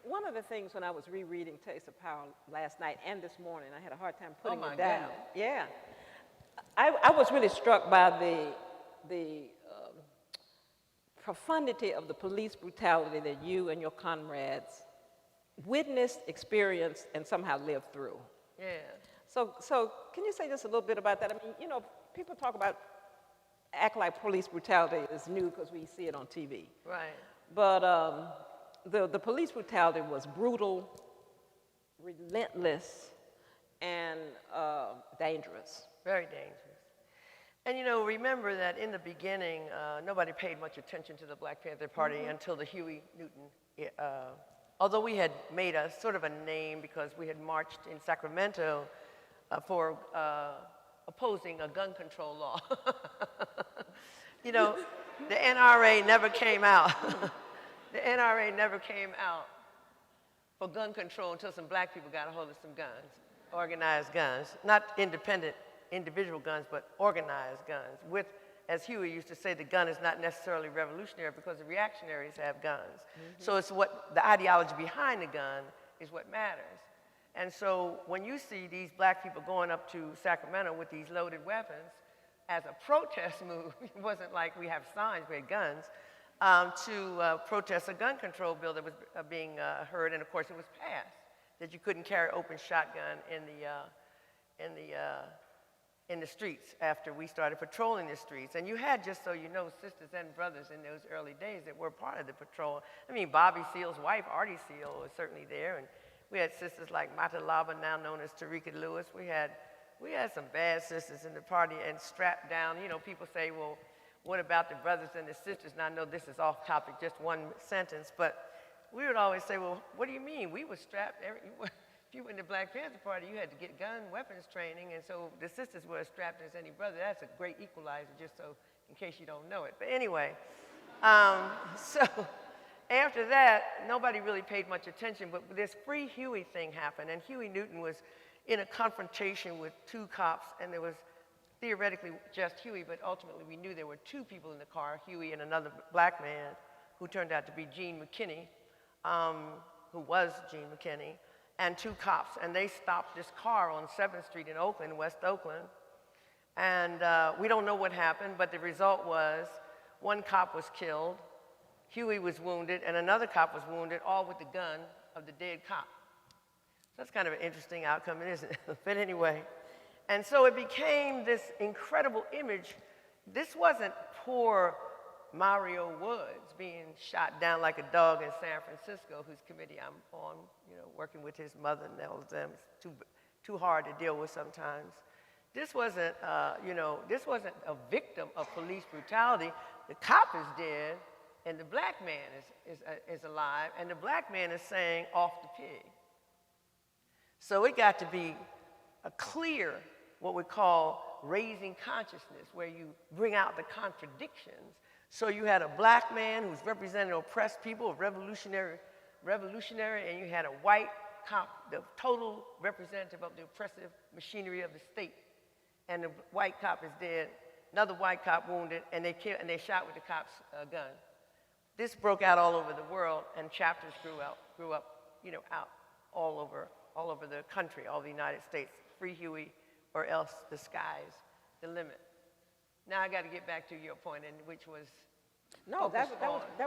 One of the things when I was rereading Taste of Power last night and this morning, I had a hard time Oh putting my it down. goodness. Yeah. I was really struck by the profundity of the police brutality that you and your comrades witnessed, experienced, and somehow lived through. Yeah. So can you say just a little bit about that? I mean, you know, people talk about, act like police brutality is new because we see it on TV. Right. But the police brutality was brutal, relentless, and dangerous. Very dangerous. And you know, remember that in the beginning, nobody paid much attention to the Black Panther Party until the Huey Newton, although we had made a sort of a name because we had marched in Sacramento for opposing a gun control law. You know, the NRA never came out. The NRA never came out for gun control until some black people got a hold of some guns, organized guns, not independent individual guns, but organized guns with, as Huey used to say, the gun is not necessarily revolutionary because the reactionaries have guns. So it's what the ideology behind the gun is what matters. And so when you see these black people going up to Sacramento with these loaded weapons as a protest move, it wasn't like we have signs, we had guns, to protest a gun control bill that was being heard, and of course it was passed, that you couldn't carry open shotgun in the streets after we started patrolling the streets. And you had, just so you know, sisters and brothers in those early days that were part of the patrol. I mean, Bobby Seale's wife, Artie Seale, was certainly there, and we had sisters like Mata Lava, now known as Tarika Lewis. We had some bad sisters in the party and strapped down. You know, people say, well, what about the brothers and the sisters? And I know this is off topic, just one sentence, but we would always say, well, what do you mean? We were strapped. If you went to the Black Panther Party, you had to get gun weapons training, and so the sisters were as strapped as any brother. That's a great equalizer, just so in case you don't know it. But anyway, so after that, nobody really paid much attention, but this Free Huey thing happened, and Huey Newton was in a confrontation with two cops, and there was theoretically just Huey, but ultimately we knew there were two people in the car, Huey and another black man, who turned out to be Gene McKinney, who was Gene McKinney, and two cops, and they stopped this car on 7th Street in Oakland, West Oakland, and we don't know what happened, but the result was one cop was killed, Huey was wounded, and another cop was wounded, all with the gun of the dead cop. So that's kind of an interesting outcome, isn't it? But anyway, and so it became this incredible image. This wasn't poor Mario Woods being shot down like a dog in San Francisco, whose committee I'm on, you know, working with his mother and all of them. It's too hard to deal with sometimes. This wasn't, this wasn't a victim of police brutality. The cop is dead, and the black man is alive, and the black man is saying, "Off the pig." So it got to be a clear, what we call raising consciousness, where you bring out the contradictions. So you had a black man who's representing oppressed people, a revolutionary, and you had a white cop, the total representative of the oppressive machinery of the state. And the white cop is dead, another white cop wounded, and they shot with the cop's gun. This broke out all over the world, and chapters grew up, you know, out all over the country, all the United States. Free Huey, or else the sky's the limit. Now I got to get back to your point, which was No, that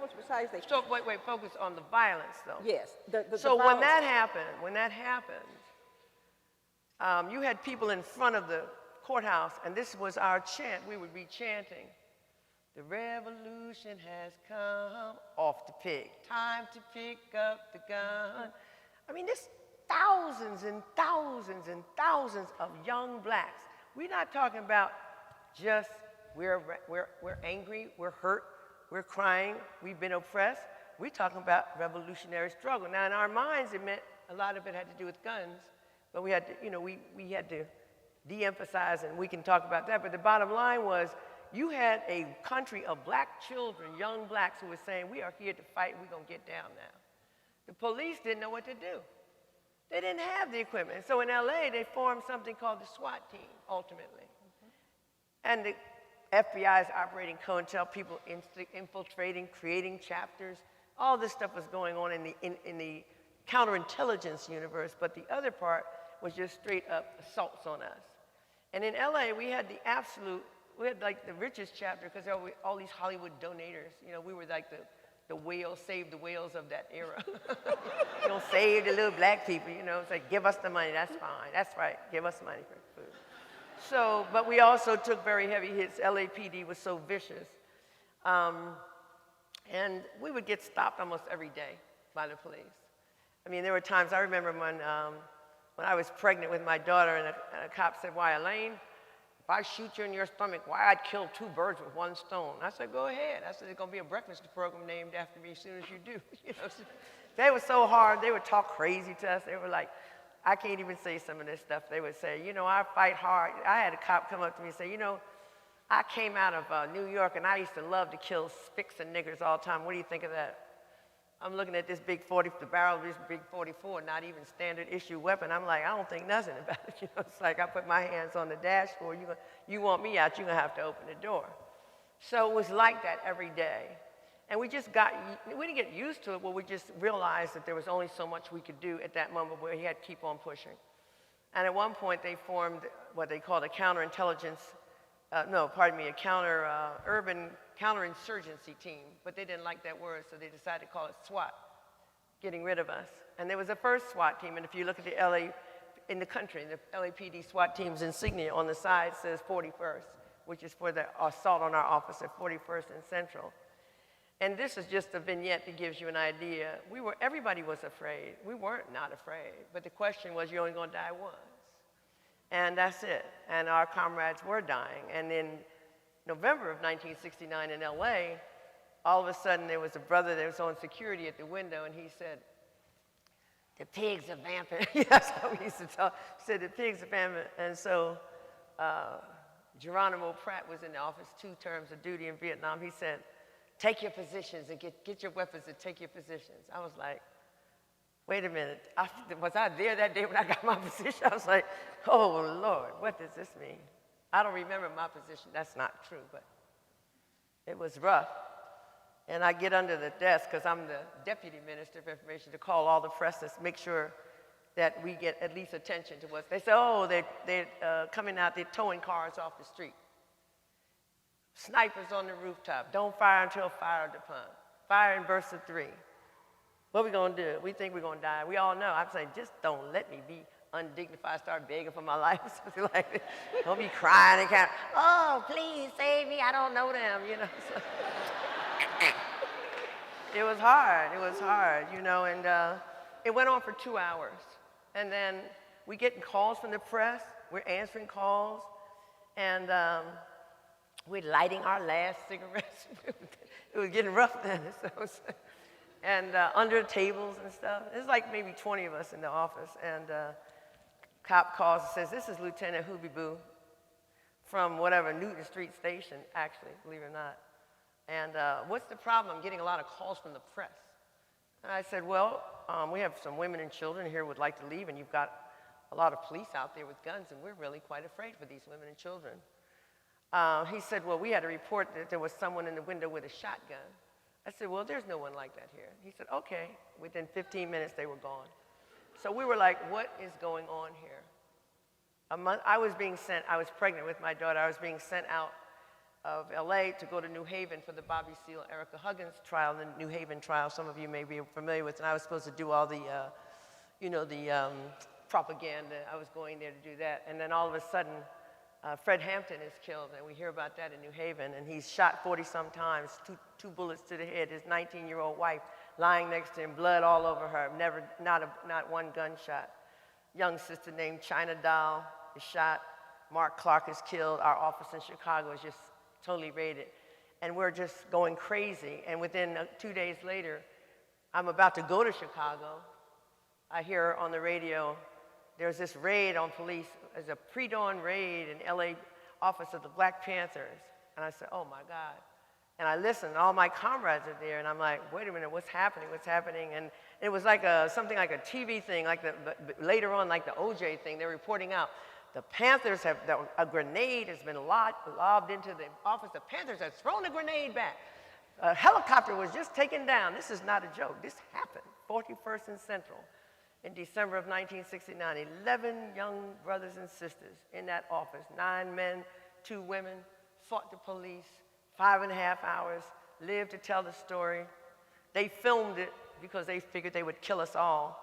was precisely. So wait, focus on the violence, though. Yes. So when that happened, you had people in front of the courthouse, and this was our chant. We would be chanting, "The revolution has come, off the pig. Time to pick up the gun." I mean, there's thousands and thousands and thousands of young blacks. We're not talking about just we're angry, we're hurt, we're crying, we've been oppressed. We're talking about revolutionary struggle. Now, in our minds, it meant a lot of it had to do with guns, but we had to, you know, we had to de-emphasize, and we can talk about that. But the bottom line was, you had a country of black children, young blacks, who were saying, "We are here to fight, we're going to get down now." The police didn't know what to do. They didn't have the equipment. So in LA, they formed something called the SWAT team, ultimately. And the FBI is operating COINTEL, people infiltrating, creating chapters, All this stuff was going on in the counterintelligence universe, but the other part was just straight up assaults on us. And in LA, we had we had like the richest chapter because there were all these Hollywood donators. You know, we were like the whales, save the whales of that era. You know, save the little black people, you know. It's like, give us the money, that's fine. That's right, give us money for food. So, but we also took very heavy hits. LAPD was so vicious. And we would get stopped almost every day by the police. I mean, there were times, I remember when I was pregnant with my daughter and a cop said, why, Elaine, if I shoot you in your stomach, why, I'd kill 2 birds with 1 stone. I said, go ahead. I said, there's going to be a breakfast program named after me as soon as you do. You know, so they were so hard. They would talk crazy to us. They were like, I can't even say some of this stuff. They would say, you know, I fight hard. I had a cop come up to me and say, you know, I came out of New York and I used to love to kill spicks and niggers all the time. What do you think of that? I'm looking at this big the barrel of this big 44, not even standard issue weapon. I'm like, I don't think nothing about it. You know, it's like I put my hands on the dashboard. You want me out, you're gonna have to open the door. So it was like that every day. And we didn't get used to it, but we just realized that there was only so much we could do at that moment where he had to keep on pushing. And at one point they formed what they called a counterintelligence, urban counterinsurgency team, but they didn't like that word, so they decided to call it SWAT, getting rid of us. And there was a first SWAT team, and if you look at the LAPD SWAT team's insignia on the side says 41st, which is for the assault on our office at 41st and Central. And this is just a vignette that gives you an idea. Everybody was afraid. We weren't not afraid, but the question was, you're only gonna die once. And that's it. And our comrades were dying. And in November of 1969 in LA, all of a sudden there was a brother that was on security at the window, and he said, the pigs are vamping. That's how we used to talk. He said, the pigs are vamping. And so Geronimo Pratt was in the office, 2 terms of duty in Vietnam. He said, take your positions and get your weapons and take your positions. I was like, wait a minute, was I there that day when I got my position? I was like, oh, Lord, what does this mean? I don't remember my position. That's not true, but it was rough. And I get under the desk, because I'm the Deputy Minister of Information, to call all the press to make sure that we get at least attention to what they say. Oh, they're coming out, they're towing cars off the street. Snipers on the rooftop. Don't fire until fired upon. Fire in bursts of 3. What are we going to do? We think we're going to die. We all know. I'm saying, just don't let me be undignified, start begging for my life, something like that. Don't be crying and kind of, oh, please save me. I don't know them, you know. So, it was hard, you know, and it went on for 2 hours. And then we getting calls from the press. We're answering calls. And we're lighting our last cigarettes. It was getting rough then. And under tables and stuff. There's like maybe 20 of us in the office. And cop calls and says, this is Lieutenant Hoobie Boo from whatever, Newton Street Station, actually, believe it or not. And what's the problem? I'm getting a lot of calls from the press. And I said, well, we have some women and children here who would like to leave, and you've got a lot of police out there with guns, and we're really quite afraid for these women and children. He said, well, we had a report that there was someone in the window with a shotgun. I said, well, there's no one like that here. He said, okay. Within 15 minutes, they were gone. So we were like, what is going on here? I was pregnant with my daughter. I was being sent out of LA to go to New Haven for the Bobby Seale, Erica Huggins trial, the New Haven trial, some of you may be familiar with, and I was supposed to do all the, propaganda. I was going there to do that, and then all of a sudden, Fred Hampton is killed, and we hear about that in New Haven, and he's shot 40-some times, two bullets to the head, his 19-year-old wife lying next to him, blood all over her, not one gunshot. Young sister named China Doll is shot, Mark Clark is killed, our office in Chicago is just totally raided, and we're just going crazy, and within 2 days later, I'm about to go to Chicago. I hear on the radio, there's this raid on police. There's a pre-dawn raid in LA office of the Black Panthers. And I said, oh my God. And I listened, and all my comrades are there, and I'm like, wait a minute, what's happening, what's happening? And it was like something like a TV thing, like later on, like the OJ thing, they're reporting out. The Panthers a grenade has been lobbed into the office. The Panthers have thrown the grenade back. A helicopter was just taken down. This is not a joke. This happened, 41st and Central, in December of 1969. 11 young brothers and sisters in that office, 9 men, 2 women, fought the police, 5.5 hours, lived to tell the story. They filmed it because they figured they would kill us all.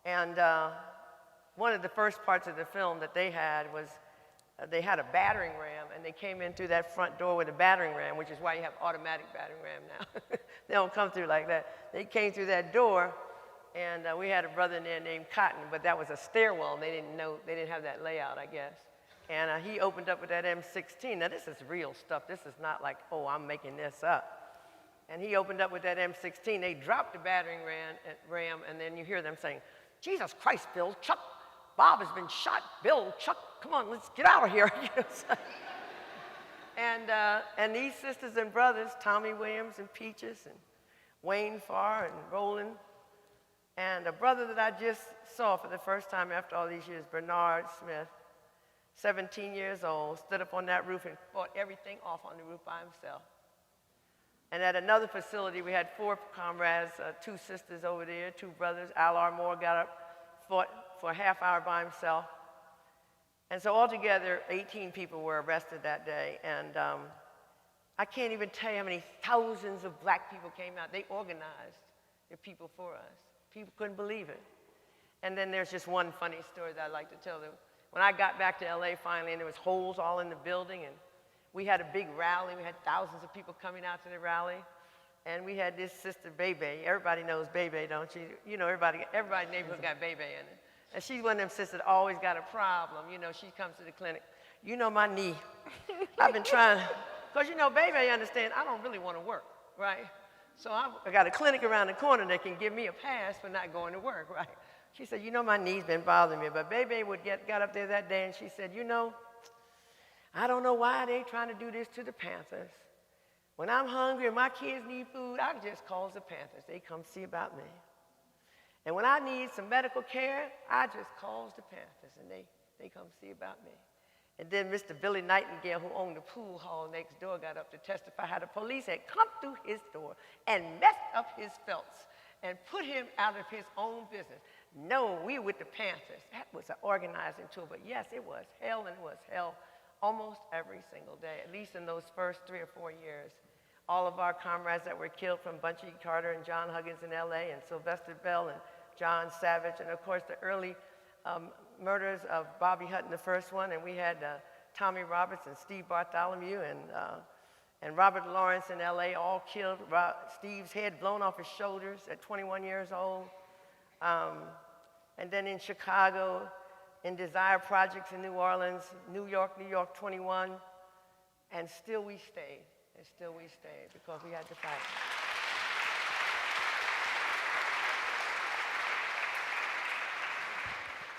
And one of the first parts of the film that they had was they had a battering ram, and they came in through that front door with a battering ram, which is why you have automatic battering ram now. They don't come through like that. They came through that door, and we had a brother in there named Cotton, but that was a stairwell, and they didn't have that layout, I guess. And he opened up with that M16. Now, this is real stuff. This is not like, oh, I'm making this up. And he opened up with that M16. They dropped the battering ram, and then you hear them saying, Jesus Christ, Bill, Chuck, Bob has been shot. Bill, Chuck, come on, let's get out of here. And these sisters and brothers, Tommy Williams and Peaches and Wayne Farr and Roland, and a brother that I just saw for the first time after all these years, Bernard Smith, 17 years old, stood up on that roof and fought everything off on the roof by himself. And at another facility, we had 4 comrades, 2 sisters over there, 2 brothers. Al R. Moore got up, fought for a half hour by himself. And so altogether, 18 people were arrested that day. And I can't even tell you how many thousands of black people came out. They organized the people for us. People couldn't believe it. And then there's just one funny story that I'd like to tell. When I got back to LA finally, and there was holes all in the building, and we had a big rally. We had thousands of people coming out to the rally. And we had this sister, Bebe. Everybody knows Bebe, don't you? You know, everybody in the neighborhood got Bebe in it. And she's one of them sisters that always got a problem. You know, she comes to the clinic. You know my knee. I've been trying, because you know, Bebe understands I don't really want to work, right? So I got a clinic around the corner that can give me a pass for not going to work, right? She said, you know, my knee's been bothering me. But Bebe got up there that day and she said, you know, I don't know why they trying to do this to the Panthers. When I'm hungry and my kids need food, I just call the Panthers. They come see about me. And when I need some medical care, I just calls the Panthers, and they come see about me. And then Mr. Billy Nightingale, who owned the pool hall next door, got up to testify how the police had come through his door and messed up his felts and put him out of his own business. No, we were with the Panthers. That was an organizing tool, but yes, it was hell, and it was hell almost every single day, at least in those first 3 or 4 years. All of our comrades that were killed, from Bunchy Carter and John Huggins in LA, and Sylvester Bell and John Savage, and of course the early murders of Bobby Hutton, the first one, and we had Tommy Roberts and Steve Bartholomew and Robert Lawrence in LA, all killed. Steve's head blown off his shoulders at 21 years old. And then in Chicago, in Desire Projects in New Orleans, New York 21, and still we stayed, because we had to fight.